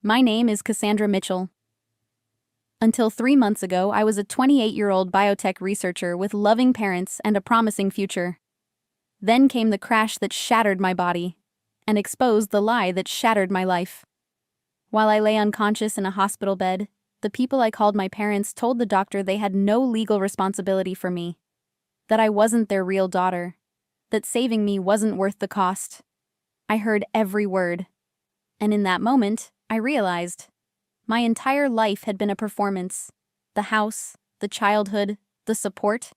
My name is Cassandra Mitchell. Until 3 months ago, I was a 28-year-old biotech researcher with loving parents and a promising future. Then came the crash that shattered my body and exposed the lie that shattered my life. While I lay unconscious in a hospital bed, the people I called my parents told the doctor they had no legal responsibility for me, that I wasn't their real daughter, that saving me wasn't worth the cost. I heard every word. And in that moment, I realized my entire life had been a performance. The house, the childhood, the support.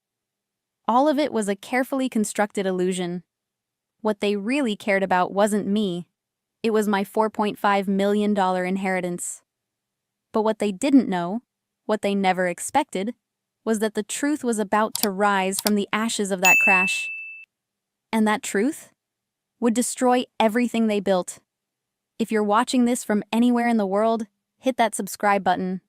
All of it was a carefully constructed illusion. What they really cared about wasn't me. It was my $4.5 million inheritance. But what they didn't know, what they never expected, was that the truth was about to rise from the ashes of that crash. And that truth would destroy everything they built. If you're watching this from anywhere in the world, hit that subscribe button.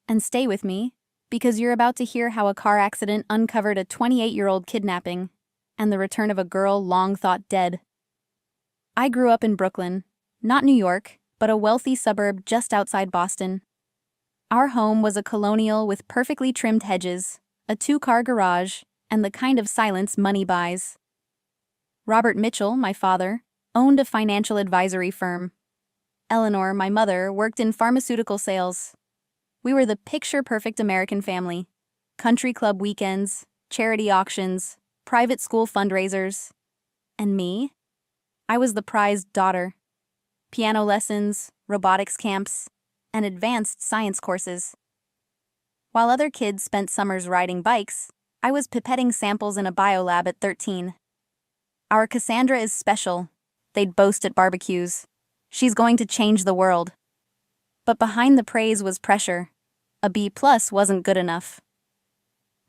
And stay with me, because you're about to hear how a car accident uncovered a 28-year-old kidnapping and the return of a girl long thought dead. I grew up in Brooklyn, not New York, but a wealthy suburb just outside Boston. Our home was a colonial with perfectly trimmed hedges, a 2-car garage, and the kind of silence money buys. Robert Mitchell, my father, owned a financial advisory firm. Eleanor, my mother, worked in pharmaceutical sales. We were the picture-perfect American family. Country club weekends, charity auctions, private school fundraisers. And me? I was the prized daughter. Piano lessons, robotics camps, and advanced science courses. While other kids spent summers riding bikes, I was pipetting samples in a biolab at 13. Our Cassandra is special, they'd boast at barbecues. She's going to change the world. But behind the praise was pressure. A B+ wasn't good enough.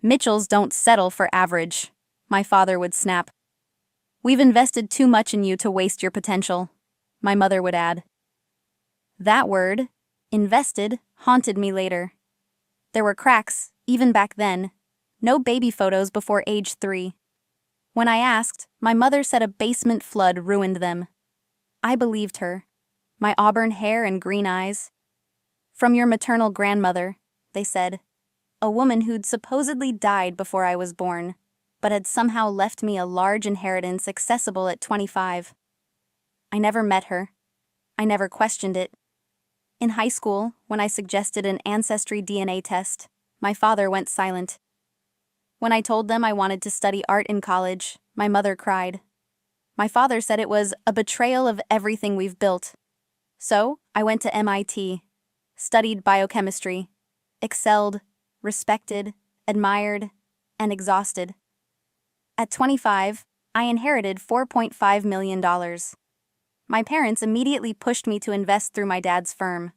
Mitchells don't settle for average, my father would snap. We've invested too much in you to waste your potential, my mother would add. That word, invested, haunted me later. There were cracks, even back then. No baby photos before age 3. When I asked, my mother said a basement flood ruined them. I believed her. My auburn hair and green eyes. From your maternal grandmother, they said. A woman who'd supposedly died before I was born, but had somehow left me a large inheritance accessible at 25. I never met her. I never questioned it. In high school, when I suggested an ancestry DNA test, my father went silent. When I told them I wanted to study art in college, my mother cried. My father said it was a betrayal of everything we've built. So, I went to MIT, studied biochemistry, excelled, respected, admired, and exhausted. At 25, I inherited $4.5 million. My parents immediately pushed me to invest through my dad's firm,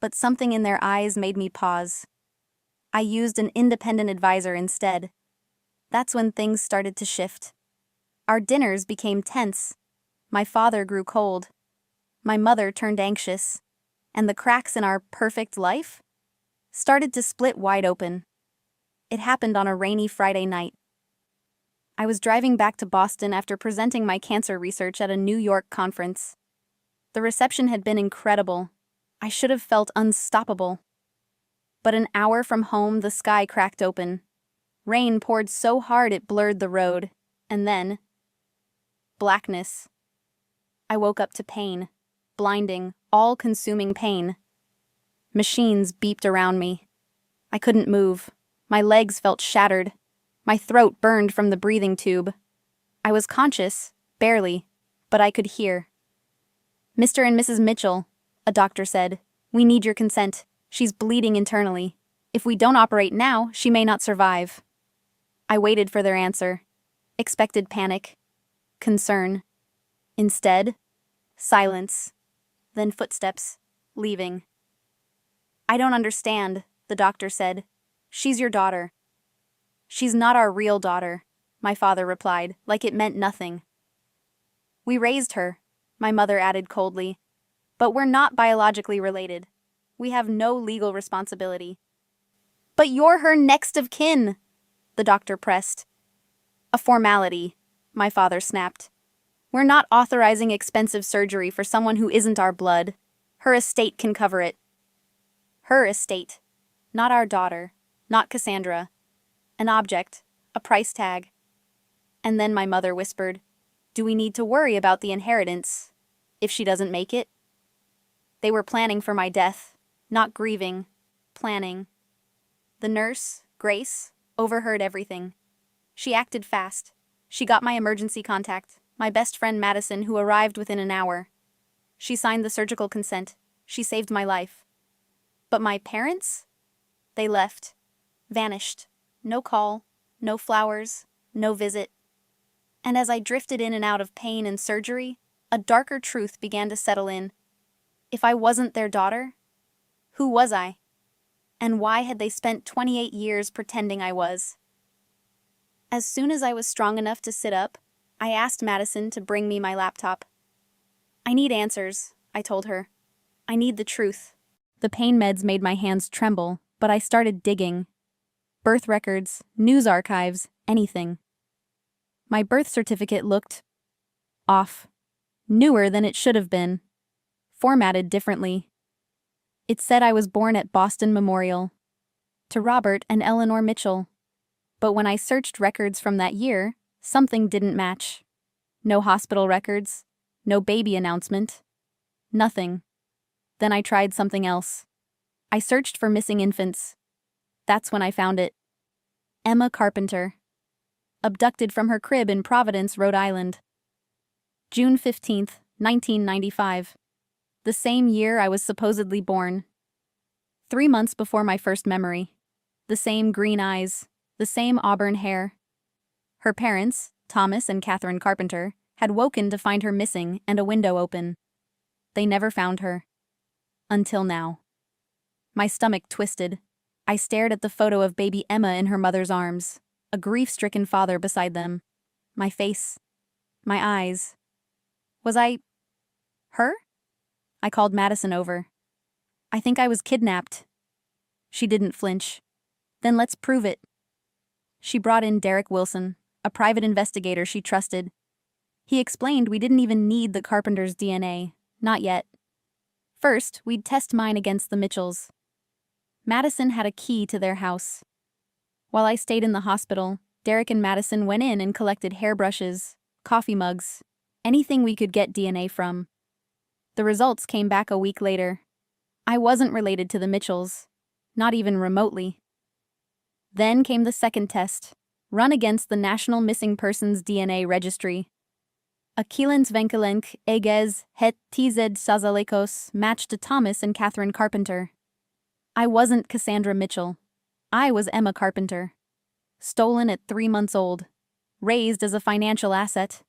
but something in their eyes made me pause. I used an independent advisor instead. That's when things started to shift. Our dinners became tense. My father grew cold. My mother turned anxious. And the cracks in our perfect life started to split wide open. It happened on a rainy Friday night. I was driving back to Boston after presenting my cancer research at a New York conference. The reception had been incredible. I should have felt unstoppable. But an hour from home, the sky cracked open. Rain poured so hard it blurred the road. And then, blackness. I woke up to pain. Blinding, all-consuming pain. Machines beeped around me. I couldn't move. My legs felt shattered. My throat burned from the breathing tube. I was conscious, barely, but I could hear. Mr. and Mrs. Mitchell, a doctor said, we need your consent. She's bleeding internally. If we don't operate now, she may not survive. I waited for their answer. Expected panic. Concern. Instead, silence. Then footsteps, leaving. I don't understand, the doctor said. She's your daughter. She's not our real daughter, my father replied, like it meant nothing. We raised her, my mother added coldly. But we're not biologically related. We have no legal responsibility. But you're her next of kin, the doctor pressed. A formality, my father snapped. We're not authorizing expensive surgery for someone who isn't our blood. Her estate can cover it. Her estate. Not our daughter. Not Cassandra. An object. A price tag. And then my mother whispered, "Do we need to worry about the inheritance if she doesn't make it?" They were planning for my death, not grieving, planning. The nurse, Grace, overheard everything. She acted fast. She got my emergency contact, my best friend Madison, who arrived within an hour. She signed the surgical consent. She saved my life. But my parents? They left. Vanished. No call, no flowers, no visit. And as I drifted in and out of pain and surgery, a darker truth began to settle in. If I wasn't their daughter, who was I? And why had they spent 28 years pretending I was? As soon as I was strong enough to sit up, I asked Madison to bring me my laptop. "I need answers," I told her. "I need the truth." The pain meds made my hands tremble, but I started digging. Birth records, news archives, anything. My birth certificate looked off. Newer than it should have been. Formatted differently. It said I was born at Boston Memorial. To Robert and Eleanor Mitchell. But when I searched records from that year, something didn't match. No hospital records. No baby announcement. Nothing. Then I tried something else. I searched for missing infants. That's when I found it. Emma Carpenter. Abducted from her crib in Providence, Rhode Island. June 15th, 1995. The same year I was supposedly born. 3 months before my first memory. The same green eyes, the same auburn hair. Her parents, Thomas and Catherine Carpenter, had woken to find her missing and a window open. They never found her. Until now. My stomach twisted. I stared at the photo of baby Emma in her mother's arms, a grief-stricken father beside them. My face. My eyes. Was I her? I called Madison over. "I think I was kidnapped." She didn't flinch. "Then let's prove it." She brought in Derek Wilson, a private investigator she trusted. He explained we didn't even need the Carpenter's DNA. Not yet. First, we'd test mine against the Mitchells. Madison had a key to their house. While I stayed in the hospital, Derek and Madison went in and collected hairbrushes, coffee mugs, anything we could get DNA from. The results came back a week later. I wasn't related to the Mitchells, not even remotely. Then came the second test, run against the National Missing Persons DNA Registry. Akilens Venkelenk Egez Het TZ Sazalekos matched to Thomas and Catherine Carpenter. I wasn't Cassandra Mitchell. I was Emma Carpenter. Stolen at 3 months old. Raised as a financial asset.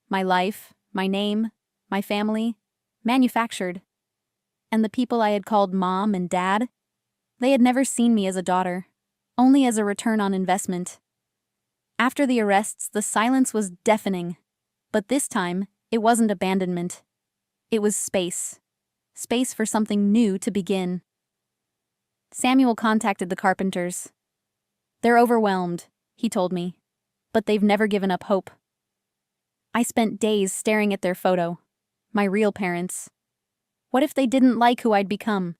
My life, my name, my family, manufactured. And the people I had called Mom and Dad, they had never seen me as a daughter, only as a return on investment. After the arrests, the silence was deafening. But this time, it wasn't abandonment. It was space. Space for something new to begin. Samuel contacted the Carpenters. "They're overwhelmed," he told me, "but they've never given up hope." I spent days staring at their photo. My real parents. What if they didn't like who I'd become?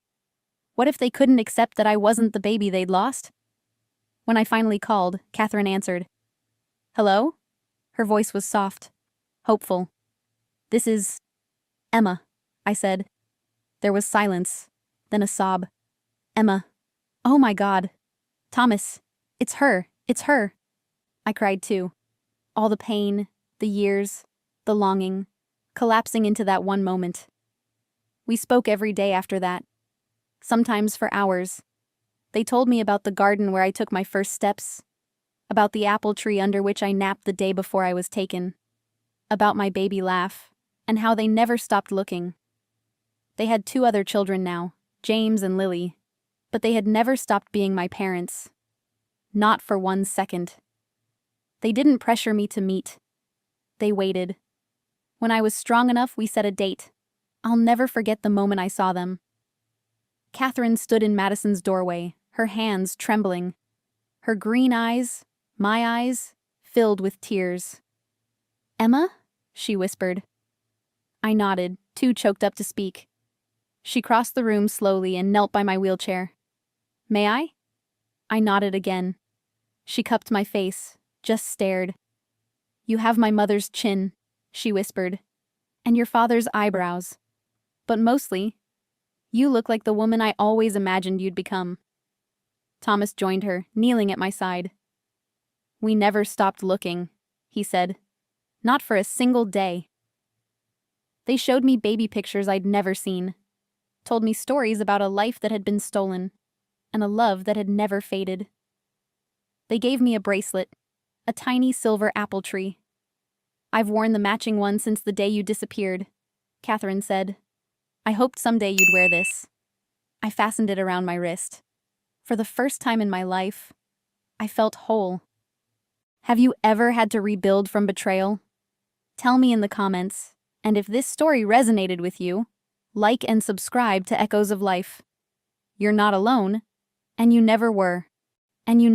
What if they couldn't accept that I wasn't the baby they'd lost? When I finally called, Catherine answered. "Hello?" Her voice was soft, hopeful. "This is Emma," I said. There was silence, then a sob. "Emma. Oh my God. Thomas. It's her. It's her." I cried too. All the pain, the years, the longing, collapsing into that one moment. We spoke every day after that. Sometimes for hours. They told me about the garden where I took my first steps. About the apple tree under which I napped the day before I was taken. About my baby laugh, and how they never stopped looking. They had 2 other children now, James and Lily, but they had never stopped being my parents. Not for 1 second. They didn't pressure me to meet. They waited. When I was strong enough, we set a date. I'll never forget the moment I saw them. Catherine stood in Madison's doorway, her hands trembling. Her green eyes, my eyes, filled with tears. "Emma?" she whispered. I nodded, too choked up to speak. She crossed the room slowly and knelt by my wheelchair. May I? I nodded again. She cupped my face, just stared. You have my mother's chin, she whispered, and your father's eyebrows. But mostly, you look like the woman I always imagined you'd become. Thomas joined her, kneeling at my side. We never stopped looking, he said. Not for a single day. They showed me baby pictures I'd never seen, told me stories about a life that had been stolen, and a love that had never faded. They gave me a bracelet, a tiny silver apple tree. I've worn the matching one since the day you disappeared, Catherine said. I hoped someday you'd wear this. I fastened it around my wrist. For the first time in my life, I felt whole. Have you ever had to rebuild from betrayal? Tell me in the comments, and if this story resonated with you, like and subscribe to Echoes of Life. You're not alone, and you never were, and you